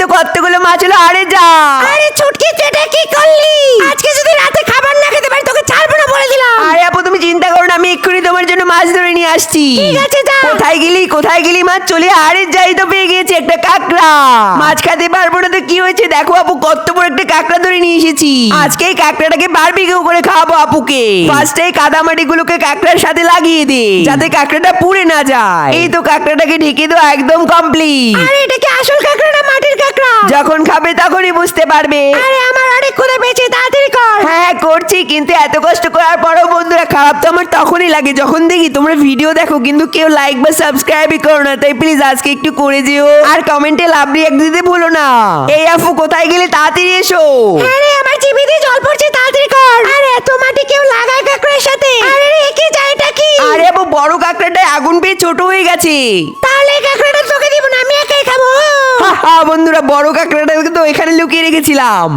তো কতগুলো মাছ হলো। আরে যা। আরে ছুটকি চেটে কি করলি? আজকে যদি রাতে খাবার না খেতে পারি তোকে ছাড়বো না বলে দিলাম। আরে আপু তুমি চিন্তা করো না, আমি এক্ষুনি তোমার জন্য মাছ ধরে নিয়ে আসছি। ঠিক আছে, যা। কোথায় গেলি মাছ? চলে আরে যাই তো, পেয়ে গেছি একটা কাঁকড়া। মাছ খেতে পারবো না তো কি হয়েছে, দেখো আপু কত বড় একটা কাঁকড়া ধরে নিয়ে এসেছি। আজকে এই কাঁকড়াটাকে বারবিকিউ করে খাওয়াবো আপুকে। ফার্স্টে কাদামাটি গুলোকে কাঁকড়ার সাথে লাগিয়ে দে, যাতে কাঁকড়াটা পুড়ে না যায়। এই তো কাঁকড়াটাকে ঢেকে দাও, একদম কমপ্লিট। আরে এটা কি আসল কাঁকড়া না মাটির কাঁকড়া? যখন খাবে তখনই বুঝতে পারবে। আরে আমার অনেক ক্ষুধা পেয়েছে, তাড়াতাড়ি কর। হ্যাঁ করছি, কিন্তু এত কষ্ট করার পরেও বন্ধুরা খারাপ তো আমার তখনই লাগে যখন দেখি তোমরা ভিডিও দেখো কিন্তু কেউ লাইক বা সাবস্ক্রাইবই করো না। তাই প্লিজ আজকে একটু করে যেও, আর কমেন্টে লাভ রিঅ্যাক্ট দিতে ভুলো না। এই আপু কোথায় গেলে, তাড়াতাড়ি এসো। আরে আমার জিভে দিয়ে জল পড়ছে, তাড়াতাড়ি কর। আরে এত মাটি কেউ লাগায় কাঁকড়ার সাথে? আরে রে কি যায় এটা কি? আরে আপু বড় কাঁকড়াটায় আগুন পেয়ে ছোট হয়ে গেছে। তাহলে এই কাঁকড়াটা তোকে দিব না, আমি একাই খাবো। বন্ধুরা বড় কাঁকড়াটা তো এখানে লুকিয়ে রেখেছিলাম।